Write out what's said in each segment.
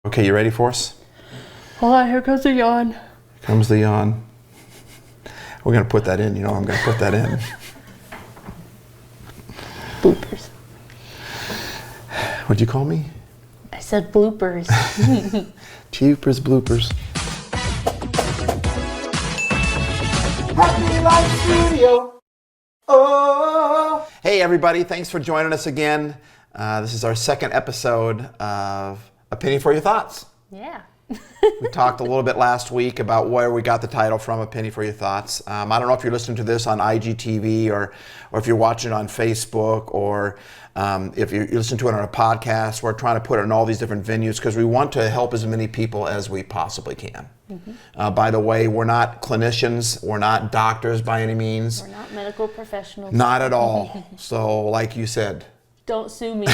Okay, you ready for us? Oh, here comes the yawn. Here comes the yawn. We're going to put that in, I'm going to put that in. Bloopers. What'd you call me? I said bloopers. Cheapers, bloopers. Happy Life Studio. Oh. Hey everybody, thanks for joining us again. This is our second episode of A Penny for Your Thoughts. Yeah. We talked a little bit last week about where we got the title from, A Penny for Your Thoughts. I don't know if you're listening to this on IGTV or if you're watching it on Facebook or if you listen to it on a podcast. We're trying to put it in all these different venues because we want to help as many people as we possibly can. Mm-hmm. By the way, we're not clinicians. We're not doctors by any means. We're not medical professionals. Not at all. So like you said. Don't sue me.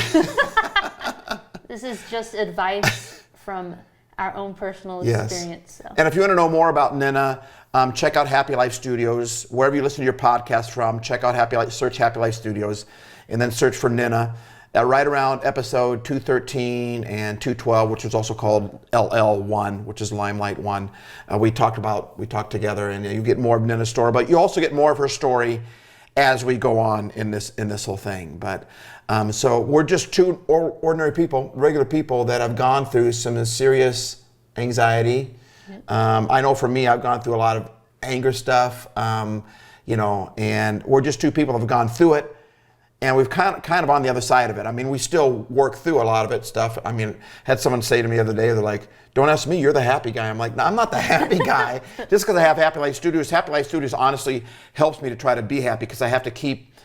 This is just advice from our own personal experience. So. And if you want to know more about Nena, check out Happy Life Studios. Wherever you listen to your podcast from, check out search Happy Life Studios, and then search for Nena. Right around episode 213 and 212, which is also called LL1, which is Limelight 1. We talked together, and you get more of Nena's story, but you also get more of her story as we go on in this whole thing. But so we're just two ordinary people, regular people that have gone through some serious anxiety. Yep. I know for me, I've gone through a lot of anger stuff, and we're just two people that have gone through it, and we've kind of on the other side of it. I mean, we still work through a lot of it stuff. I mean, had someone say to me the other day, they're like, "Don't ask me, you're the happy guy." I'm like, "No, I'm not the happy guy." Just because I have Happy Life Studios honestly helps me to try to be happy because I have to keep,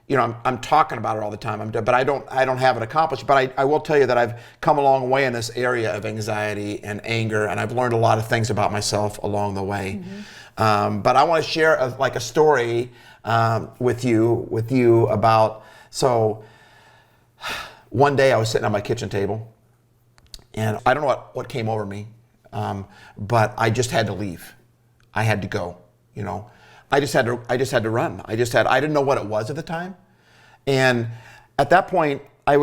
I'm talking about it all the time, but I don't have it accomplished. But I will tell you that I've come a long way in this area of anxiety and anger, and I've learned a lot of things about myself along the way. Mm-hmm. But I want to share a story with you about. So one day I was sitting at my kitchen table, and I don't know what came over me, but I just had to leave. I had to go. I just had to run. I didn't know what it was at the time, and at that point I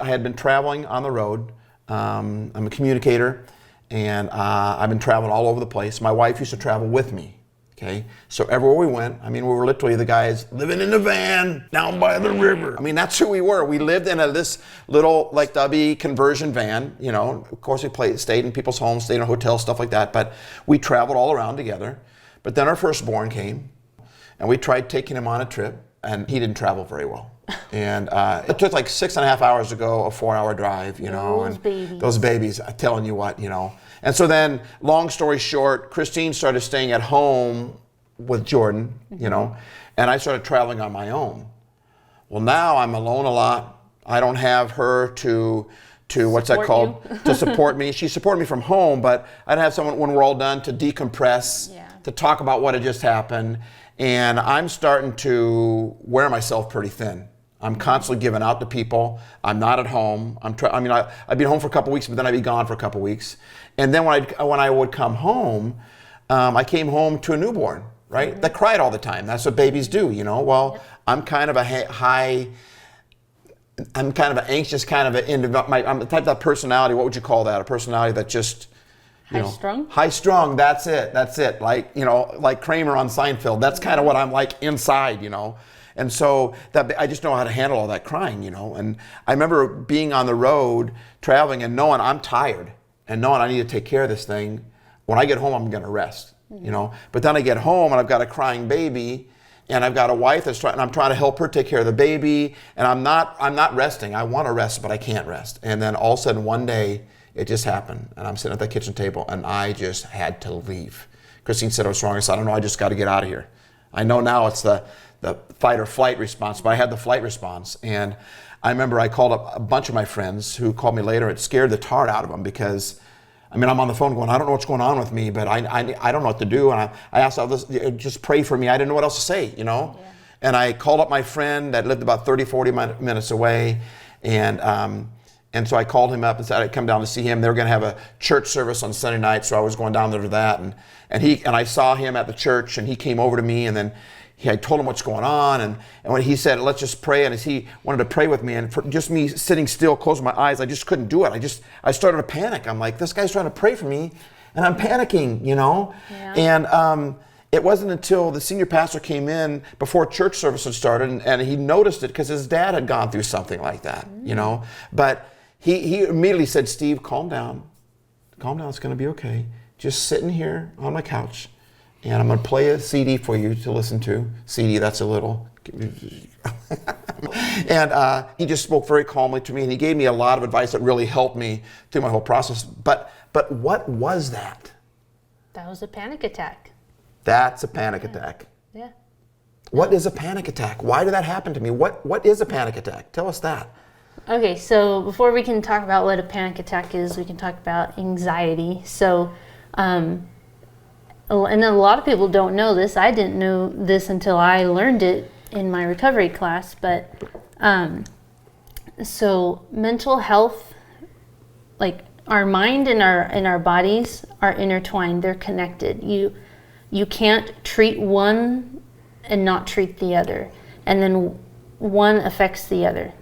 had been traveling on the road. I'm a communicator, and I've been traveling all over the place. My wife used to travel with me. Okay, so everywhere we went, we were literally the guys living in a van down by the river. That's who we were. We lived in this little stubby conversion van. Of course we stayed in people's homes, stayed in hotels, stuff like that. But we traveled all around together. But then our firstborn came, and we tried taking him on a trip, and he didn't travel very well. And it took 6.5 hours to go, a 4-hour drive, those babies, I'm telling you what, And so then, long story short, Christine started staying at home with Jordan, and I started traveling on my own. Well, now I'm alone a lot. I don't have her to what's that called? To support me. She supported me from home, but I don't have someone when we're all done to decompress, to talk about what had just happened. And I'm starting to wear myself pretty thin. I'm constantly giving out to people. I'm not at home. I'd be home for a couple weeks, but then I'd be gone for a couple weeks. And then when I would come home, I came home to a newborn, right? Mm-hmm. That cried all the time. That's what babies do, Well, yep. I'm kind of an anxious I'm the type of personality. What would you call that? A personality that just high-strung? High-strung, that's it. Like Kramer on Seinfeld. That's kind of what I'm like inside, And so that I just know how to handle all that crying, And I remember being on the road, traveling, and knowing I'm tired, and knowing I need to take care of this thing. When I get home, I'm going to rest, But then I get home, and I've got a crying baby, and I've got a wife and I'm trying to help her take care of the baby, and I'm not resting. I want to rest, but I can't rest. And then all of a sudden, one day, it just happened, and I'm sitting at the kitchen table, and I just had to leave. Christine said I was wrong. I said, I don't know, I just got to get out of here. I know now it's the fight or flight response, but I had the flight response. And I remember I called up a bunch of my friends who called me later. It scared the tar out of them because, I'm on the phone going, I don't know what's going on with me, but I don't know what to do. And I asked all this, just pray for me. I didn't know what else to say, Yeah. And I called up my friend that lived about 30, 40 minutes away. And so I called him up and said I'd come down to see him. They were going to have a church service on Sunday night, so I was going down there to that. And I saw him at the church, and he came over to me, and then I told him what's going on, and when he said, let's just pray, and as he wanted to pray with me, and for just me sitting still, closing my eyes, I just couldn't do it. I started to panic. I'm like, this guy's trying to pray for me, and I'm panicking, Yeah. And it wasn't until the senior pastor came in before church service had started, and he noticed it because his dad had gone through something like that, But he immediately said, Steve, calm down. Calm down, it's going to be okay. Just sitting here on my couch, and I'm going to play a CD for you to listen to. CD, that's a little. And he just spoke very calmly to me, and he gave me a lot of advice that really helped me through my whole process. But what was that? That was a panic attack. That's a panic attack. Yeah. What is a panic attack? Why did that happen to me? What is a panic attack? Tell us that. Okay, so before we can talk about what a panic attack is, we can talk about anxiety. So, and a lot of people don't know this. I didn't know this until I learned it in my recovery class. But so mental health, like our mind and our bodies are intertwined. They're connected. You can't treat one and not treat the other, and then one affects the other.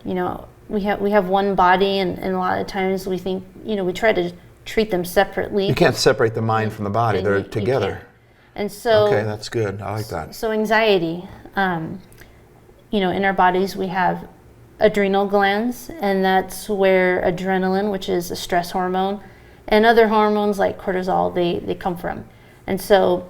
We have one body, and a lot of times we think, we try to treat them separately. You can't separate the mind from the body. And They're together. And so, okay, that's good. I like that. So anxiety, in our bodies we have adrenal glands, and that's where adrenaline, which is a stress hormone, and other hormones like cortisol, they come from. And so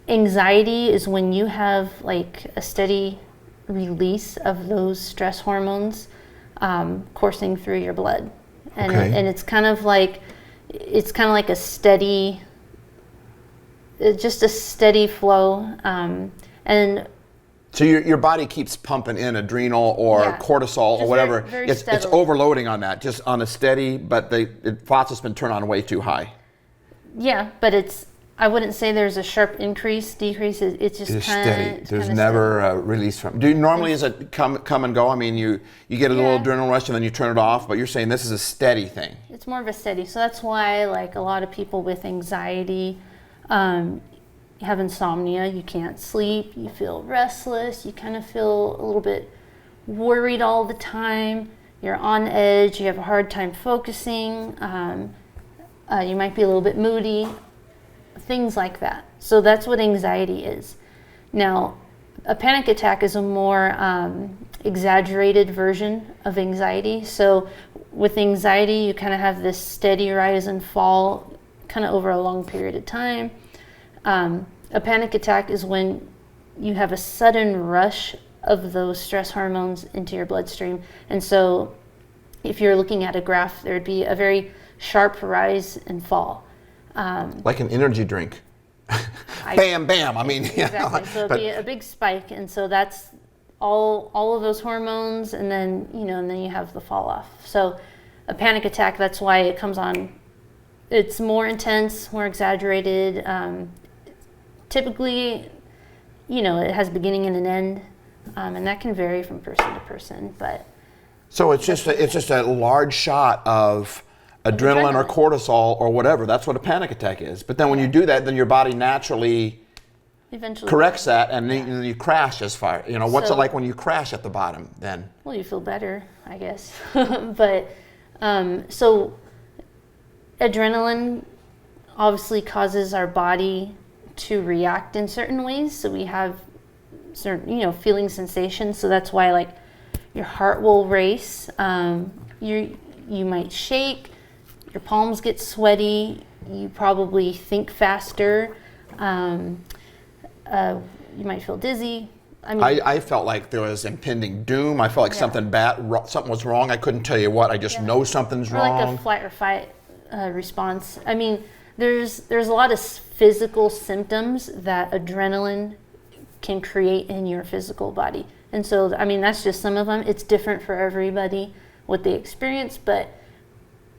anxiety is when you have like a steady release of those stress hormones coursing through your blood, and it's kind of like a steady, just a steady flow, and so your body keeps pumping in adrenal or cortisol or whatever. Very it's overloading on that, just on a steady, but the faucet's been turned on way too high. Yeah, but I wouldn't say there's a sharp increase, decrease. It's just kind of steady. There's never a release from. Do you normally is it come and go? I mean, you get a little adrenaline rush and then you turn it off. But you're saying this is a steady thing. It's more of a steady. So that's why, like a lot of people with anxiety, have insomnia. You can't sleep. You feel restless. You kind of feel a little bit worried all the time. You're on edge. You have a hard time focusing. You might be a little bit moody. Things like that. So that's what anxiety is. Now, a panic attack is a more exaggerated version of anxiety. So with anxiety, you kind of have this steady rise and fall kind of over a long period of time. A panic attack is when you have a sudden rush of those stress hormones into your bloodstream. And so if you're looking at a graph, there would be a very sharp rise and fall. Like an energy drink. Bam, bam. I mean, exactly. So it'd be a big spike, and so that's all of those hormones, and then you have the fall off. So a panic attack, that's why it comes on. It's more intense, more exaggerated. Typically, it has a beginning and an end, and that can vary from person to person. But so it's just a large shot of adrenaline or cortisol or whatever. That's what a panic attack is. But then when you do that, then your body naturally eventually corrects that, and then you crash as far. What's it like when you crash at the bottom then? Well, you feel better, I guess. But so adrenaline obviously causes our body to react in certain ways. So we have certain, feeling sensations. So that's why, like, your heart will race. You might shake. Your palms get sweaty. You probably think faster. You might feel dizzy. I felt like there was impending doom. I felt like something something was wrong. I couldn't tell you what. I just know something's wrong. Like a flight or fight response. There's a lot of physical symptoms that adrenaline can create in your physical body. And so, that's just some of them. It's different for everybody what they experience, but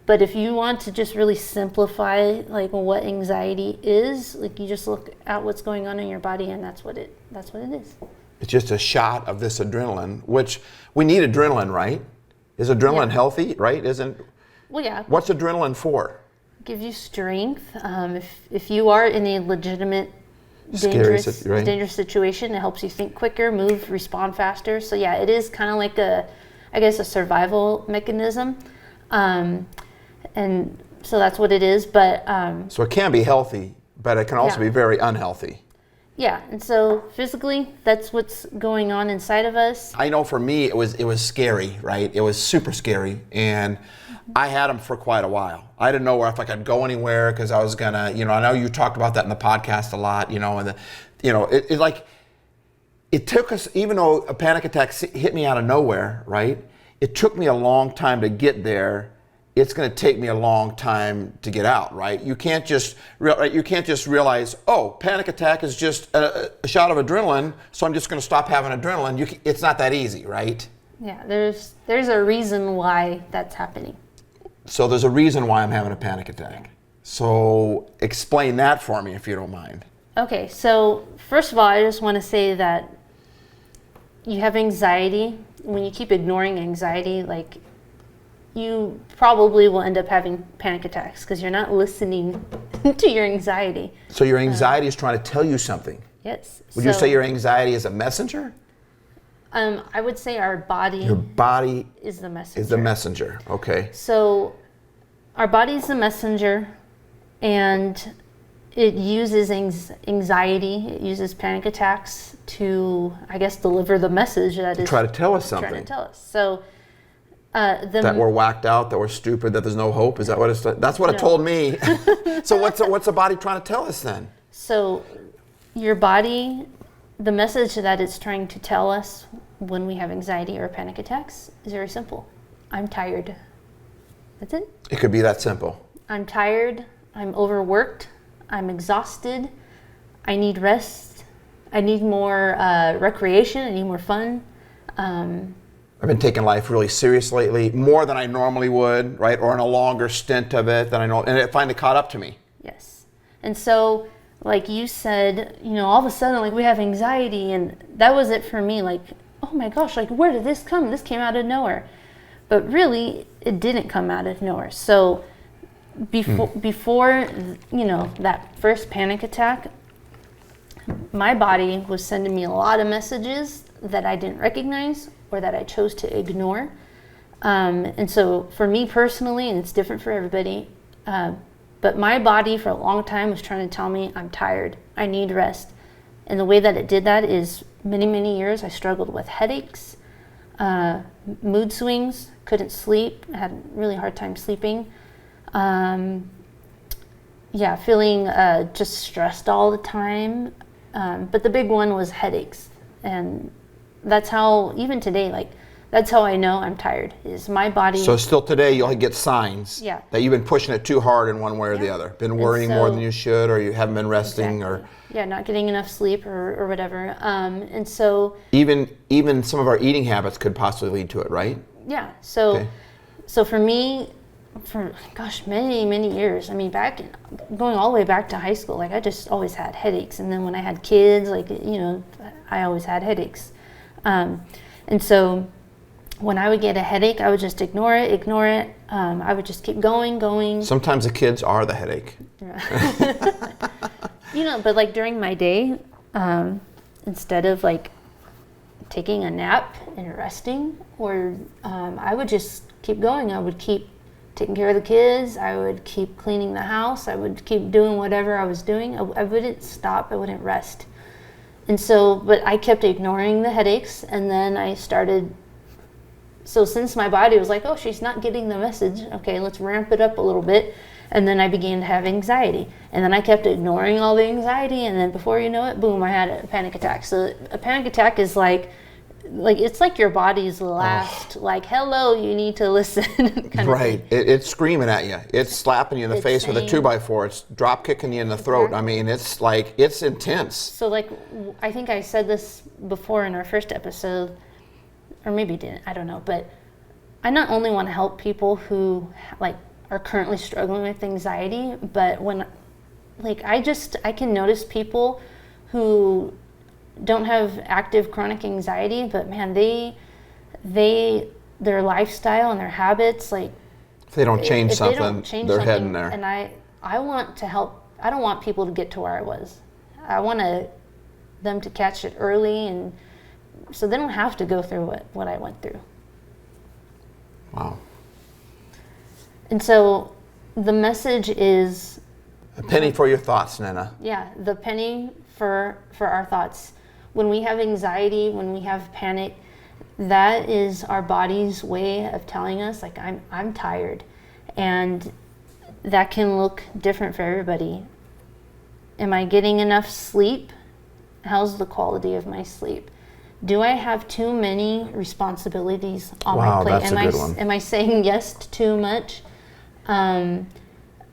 if you want to just really simplify like what anxiety is, like you just look at what's going on in your body, and that's what it is. It's just a shot of this adrenaline, which we need adrenaline, right? Is adrenaline healthy, right? Well, yeah. What's adrenaline for? Gives you strength. If you are in a legitimate Right? dangerous situation. It helps you think quicker, move, respond faster. So yeah, it is kind of like a survival mechanism. And so that's what it is. But So it can be healthy, but it can also be very unhealthy. yeah, and so physically, that's what's going on inside of us. I know for me, it was scary, right? It was super scary, and I had them for quite a while. I didn't know if I could go anywhere because I was gonna, I know you talked about that in the podcast a lot, and it took us, even though a panic attack hit me out of nowhere, right? It took me a long time to get there. It's going to take me a long time to get out, right? You can't just realize, oh, panic attack is just a shot of adrenaline, so I'm just going to stop having adrenaline. It's not that easy, right? Yeah, there's a reason why that's happening. So there's a reason why I'm having a panic attack. So explain that for me, if you don't mind. Okay, so first of all, I just want to say that you have anxiety. When you keep ignoring anxiety, like, you probably will end up having panic attacks because you're not listening to your anxiety. So your anxiety is trying to tell you something. Yes. Would you say your anxiety is a messenger? I would say our body. Your body is the messenger. Is the messenger. Okay. So our body is the messenger, and it uses anxiety. It uses panic attacks to, I guess, deliver the message that is try to tell us something. Trying to tell us. So. That we're whacked out, that we're stupid, that there's no hope. Is that what it's? That's what it told me. So what's the body trying to tell us then? So your body, the message that it's trying to tell us when we have anxiety or panic attacks is very simple. I'm tired. That's it. It could be that simple. I'm tired. I'm overworked. I'm exhausted. I need rest. I need more recreation. I need more fun. I've been taking life really serious lately, more than I normally would, right? Or in a longer stint of it than I know, and it finally caught up to me. Yes. And so, like you said, all of a sudden, like, we have anxiety, and that was it for me. Like, oh my gosh, like, where did this come? This came out of nowhere. But really, it didn't come out of nowhere. So before that first panic attack, my body was sending me a lot of messages that I didn't recognize or that I chose to ignore. And so for me personally, and it's different for everybody, but my body for a long time was trying to tell me I'm tired, I need rest. And the way that it did that is many, many years I struggled with headaches, mood swings, couldn't sleep, I had a really hard time sleeping. Feeling just stressed all the time. But the big one was headaches. And that's how, even today, like, that's how I know I'm tired, is my body. So still today, you'll get signs that you've been pushing it too hard in one way or the other. Been worrying more than you should, or you haven't been resting, or not getting enough sleep, or whatever. And so even some of our eating habits could possibly lead to it, right? Yeah. So so for me, for many, many years, I mean, going all the way back to high school, like, I just always had headaches. And then when I had kids, like, I always had headaches. And so when I would get a headache, I would just ignore it. I would just keep going. Sometimes the kids are the headache. But like during my day, instead of like taking a nap and resting, or I would just keep going. I would keep taking care of the kids. I would keep cleaning the house. I would keep doing whatever I was doing. I wouldn't stop. I wouldn't rest. And so, but I kept ignoring the headaches, and then I started, so since my body was like, oh, she's not getting the message, okay, let's ramp it up a little bit, and then I began to have anxiety, and then I kept ignoring all the anxiety, and then before you know it, boom, I had a panic attack. So a panic attack is like it's like your body's last, like, hello, you need to listen. Right. It's screaming at you. It's slapping you in the face with a 2x4. It's drop kicking you in the throat. I mean, it's like, it's intense. So like, I think I said this before in our first episode, or maybe didn't, I don't know, but I not only want to help people who like are currently struggling with anxiety, but when like, I can notice people who don't have active chronic anxiety, but man, their lifestyle and their habits, like, if they don't change something, they're heading there. And I want to help. I don't want people to get to where I was. I want them to catch it early, and so they don't have to go through what I went through. Wow. And so the message is, A penny for your thoughts, Nena. yeah, the penny for our thoughts. When we have anxiety, when we have panic, that is our body's way of telling us, like, I'm tired. And that can look different for everybody. Am I getting enough sleep? How's the quality of my sleep? Do I have too many responsibilities on my plate? That's a good one. Am I saying yes to too much? Am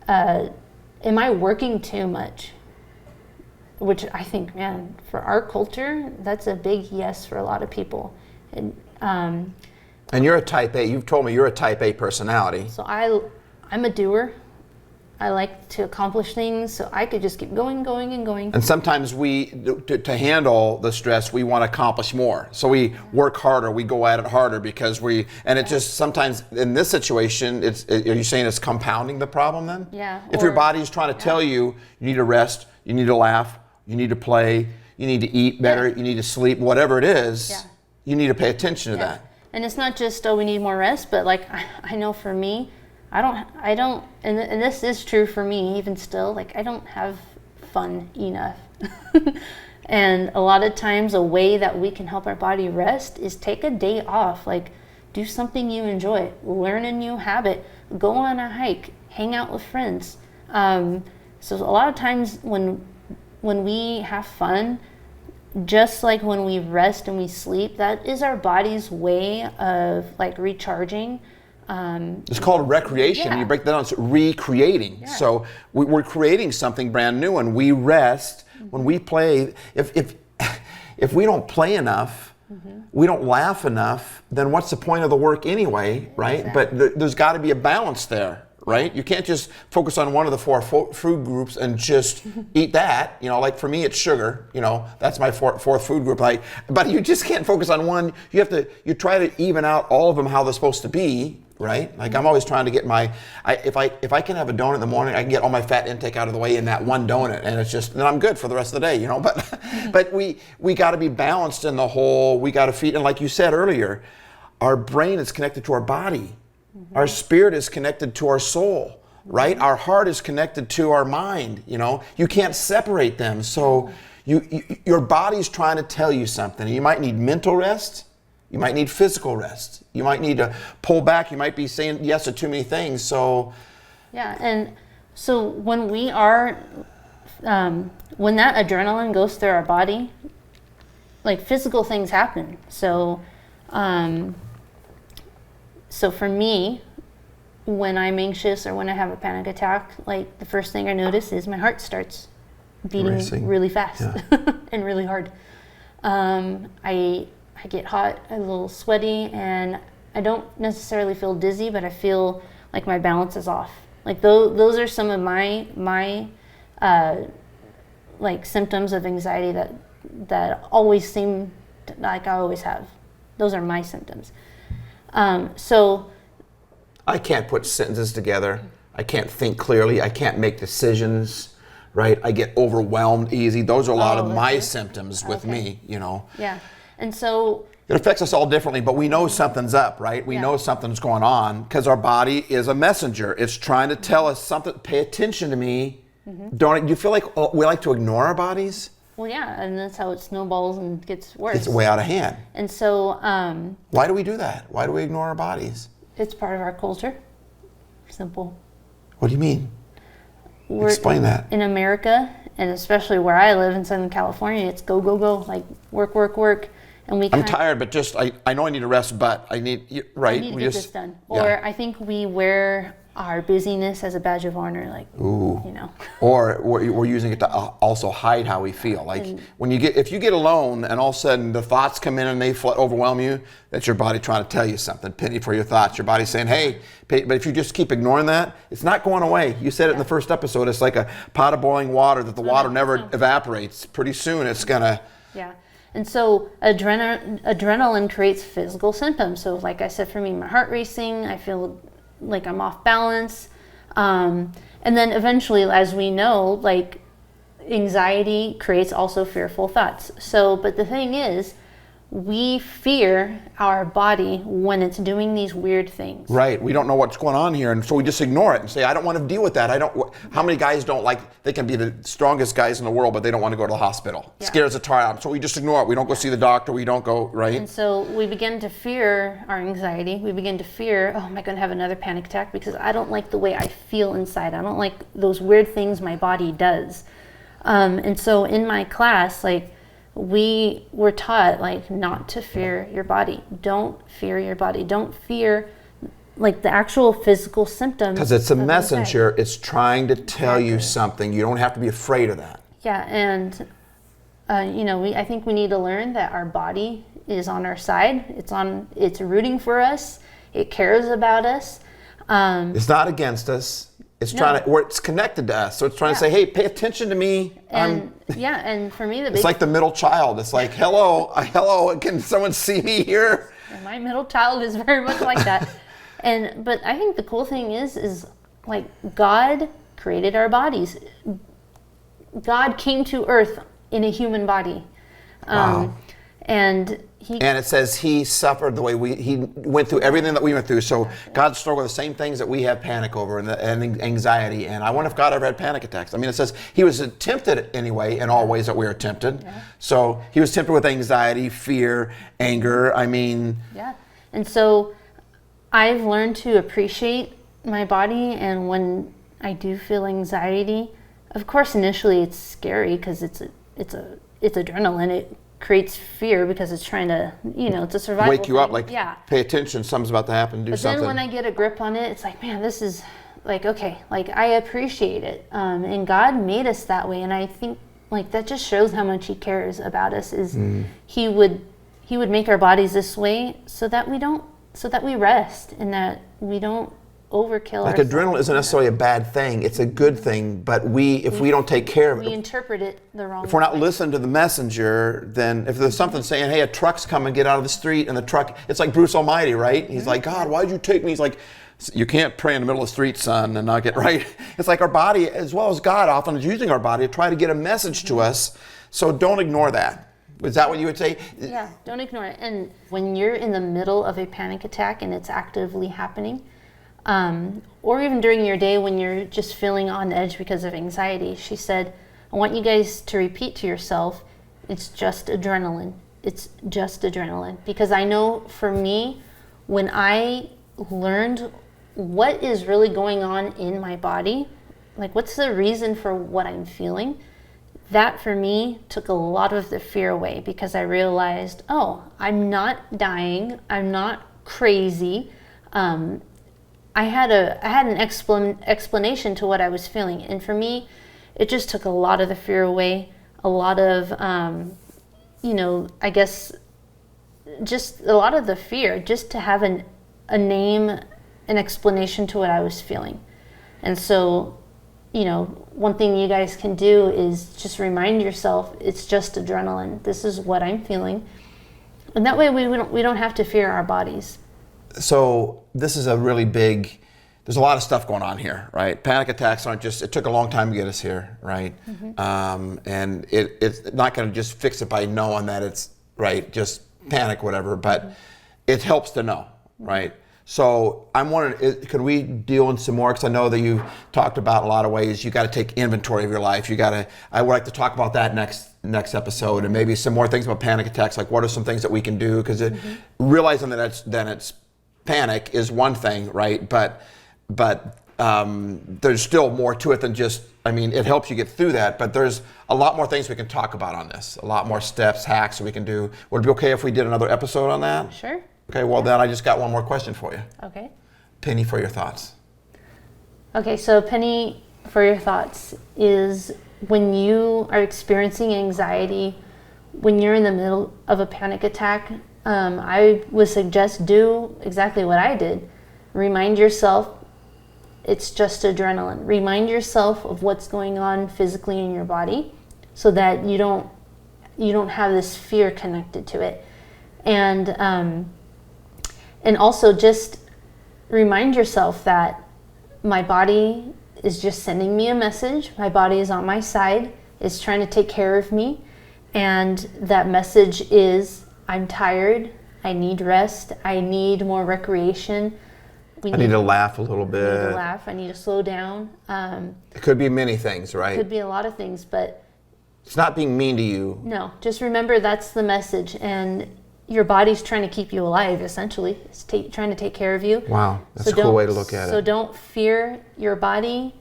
I working too much? Which I think, man, for our culture, that's a big yes for a lot of people. And you're a type A. You've told me you're a type A personality. so I'm a doer. I like to accomplish things, so I could just keep going. And sometimes to handle the stress, we want to accomplish more. So we work harder, we go at it harder because it just sometimes in this situation, are you saying it's compounding the problem then? Yeah. If your body's trying to tell you need to rest, you need to laugh, you need to play, you need to eat better, you need to sleep, whatever it is, you need to pay attention to that. And it's not just, we need more rest, but like, I know for me, I don't, and this is true for me even still, like, I don't have fun enough. And a lot of times a way that we can help our body rest is take a day off, like do something you enjoy, learn a new habit, go on a hike, hang out with friends. So a lot of times when we have fun, just like when we rest and we sleep, that is our body's way of like recharging. It's called recreation. Yeah. You break that down, it's recreating. Yeah. So we're creating something brand new, and we rest when we play. If we don't play enough, we don't laugh enough, then what's the point of the work anyway, right? Exactly. But there's got to be a balance there, right? You can't just focus on one of the four food groups and just eat that. Like for me, it's sugar. That's my fourth food group. But you just can't focus on one. You try to even out all of them how they're supposed to be. Right? Like I'm always trying to get if I can have a donut in the morning, I can get all my fat intake out of the way in that one donut, and then I'm good for the rest of the day, But we got to be balanced in the whole. We got to feed, and like you said earlier, our brain is connected to our body, our spirit is connected to our soul, right? Our heart is connected to our mind. You can't separate them. So your body's trying to tell you something. You might need mental rest. You might need physical rest. You might need to pull back. You might be saying yes to too many things. So, yeah, and so when we are, when that adrenaline goes through our body, like physical things happen. So, so for me, when I'm anxious or when I have a panic attack, like the first thing I notice is my heart starts beating really fast and really hard. I get hot, a little sweaty, and I don't necessarily feel dizzy, but I feel like my balance is off. Like those are some of my like symptoms of anxiety that always seem like I always have. Those are my symptoms. So I can't put sentences together. I can't think clearly. I can't make decisions. Right? I get overwhelmed easy. Those are a lot of my symptoms with me. Yeah. And so it affects us all differently, but we know something's up, right? We know something's going on because our body is a messenger. It's trying to tell us something. Pay attention to me. Do you feel like we like to ignore our bodies? Well, yeah, and that's how it snowballs and gets worse. It's way out of hand. And so why do we do that? Why do we ignore our bodies? It's part of our culture. Simple. What do you mean? Explain that. In America, and especially where I live in Southern California, it's go, go, go, like work. And I'm tired, but I know I need to rest, but I need, right? I need to get this done. Or I think we wear our busyness as a badge of honor, like, Or we're using it to also hide how we feel. Like if you get alone and all of a sudden the thoughts come in and they overwhelm you, that's your body trying to tell you something. Penny for your thoughts. Your body's saying, hey, but if you just keep ignoring that, it's not going away. You said it in the first episode. It's like a pot of boiling water that the water never evaporates. Pretty soon it's gonna. Yeah. And so adrenaline creates physical symptoms. So like I said, for me, my heart racing, I feel like I'm off balance. And then eventually, as we know, like anxiety creates also fearful thoughts. So, but the thing is, we fear our body when it's doing these weird things. Right. We don't know what's going on here, and so we just ignore it and say, I don't want to deal with that. How many guys don't like, they can be the strongest guys in the world, but they don't want to go to the hospital. Yeah. Scares the tar out of them. So we just ignore it. We don't go see the doctor. We don't go, right? And so we begin to fear our anxiety. We begin to fear, oh, am I going to have another panic attack? Because I don't like the way I feel inside. I don't like those weird things my body does. And so in my class, like, we were taught, like, not to fear your body. Don't fear your body. Don't fear, like, the actual physical symptoms. Because it's a of messenger. anxiety. It's trying to tell you something. You don't have to be afraid of that. Yeah, and I think we need to learn that our body is on our side. It's rooting for us. It cares about us. It's not against us. It's trying to, or it's connected to us. So it's trying to say, hey, pay attention to me. And for me, it's like the middle child. It's like, hello, can someone see me here? And my middle child is very much like that. But I think the cool thing is like, God created our bodies. God came to earth in a human body. Wow. And it says he suffered the way he went through everything that we went through. So God struggled with the same things that we have panic over and anxiety. And I wonder if God ever had panic attacks. I mean, it says he was tempted anyway in all ways that we are tempted. Yeah. So he was tempted with anxiety, fear, anger. I mean. Yeah. And so I've learned to appreciate my body. And when I do feel anxiety, of course, initially it's scary because it's adrenaline. It creates fear because it's trying to, it's a survival wake you thing. up, like, pay attention, something's about to happen, do something. But then when I get a grip on it, it's like, man, this is like, okay, like, I appreciate it. And God made us that way. And I think, like, that just shows how much he cares about us, is he would make our bodies this way so that we rest and that we don't overkill like ourselves. Adrenaline isn't necessarily a bad thing. It's a good thing, but if we don't take care of it, we interpret it the wrong way. If we're not listening to the messenger, then if there's something saying, hey, a truck's coming, get out of the street, and the truck, it's like Bruce Almighty, right? He's like, God, why'd you take me? He's like, you can't pray in the middle of the street, son, and not get right. It's like our body, as well as God, often is using our body to try to get a message to us. So don't ignore that. Is that what you would say? Yeah, don't ignore it. And when you're in the middle of a panic attack and it's actively happening, or even during your day when you're just feeling on edge because of anxiety, she said, I want you guys to repeat to yourself, it's just adrenaline. It's just adrenaline. Because I know for me, when I learned what is really going on in my body, like, what's the reason for what I'm feeling, that for me took a lot of the fear away, because I realized, oh, I'm not dying. I'm not crazy. I had an explanation to what I was feeling, and for me, it just took a lot of the fear away, a lot of, I guess, just a lot of the fear, just to have a name, an explanation to what I was feeling. And so, one thing you guys can do is just remind yourself, it's just adrenaline. This is what I'm feeling, and that way we don't have to fear our bodies. So this is a really big, there's a lot of stuff going on here, right? Panic attacks aren't just, it took a long time to get us here, right? And it's not going to just fix it by knowing that it's, right, just panic, whatever, but it helps to know, right? So I'm wondering, could we deal in some more? Because I know that you talked about a lot of ways you got to take inventory of your life. I would like to talk about that next episode, and maybe some more things about panic attacks. Like, what are some things that we can do? Because realizing that it's panic is one thing, right? But there's still more to it than just, it helps you get through that, but there's a lot more things we can talk about on this, a lot more steps, hacks that we can do. Would it be okay if we did another episode on that? Sure. Okay, well, then I just got one more question for you. Okay. Penny, for your thoughts. Okay, so Penny, for your thoughts, is when you are experiencing anxiety, when you're in the middle of a panic attack, I would suggest do exactly what I did. Remind yourself it's just adrenaline. Remind yourself of what's going on physically in your body so that you don't have this fear connected to it. And also just remind yourself that my body is just sending me a message. My body is on my side. is trying to take care of me. And that message is, I'm tired, I need rest, I need more recreation. I need to laugh a little bit. I need to laugh, I need to slow down. It could be many things, right? Could be a lot of things, but it's not being mean to you. no, just remember that's the message. And your body's trying to keep you alive, essentially. It's trying to take care of you. Wow, that's a cool way to look at it. So don't fear your body.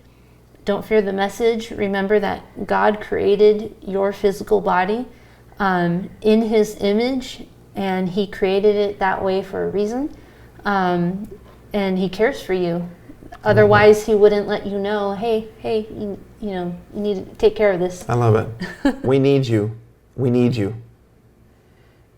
Don't fear the message. Remember that God created your physical body in His image, and He created it that way for a reason. And He cares for you. Otherwise, He wouldn't let you know, hey, you need to take care of this. I love it. We need you. We need you.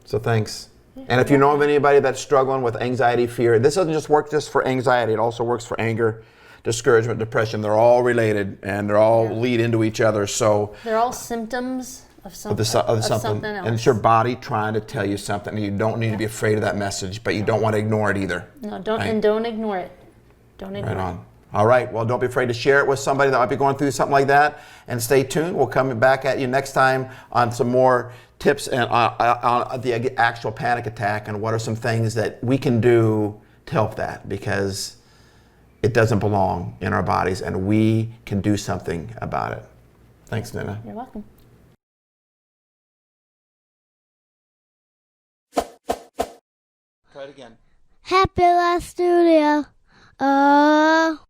So thanks. And if you know of anybody that's struggling with anxiety, fear, this doesn't just work just for anxiety. It also works for anger, discouragement, depression. They're all related, and they're all lead into each other. So they're all symptoms of something, something else. And it's your body trying to tell you something. And you don't need to be afraid of that message, but you don't want to ignore it either. No, don't, right? And don't ignore it. Don't ignore it. Right on. All right. Well, don't be afraid to share it with somebody that might be going through something like that. And stay tuned. We'll come back at you next time on some more tips and on the actual panic attack and what are some things that we can do to help that, because it doesn't belong in our bodies and we can do something about it. Thanks, Nena. You're welcome. Try it again. Happy Life Studio. Oh.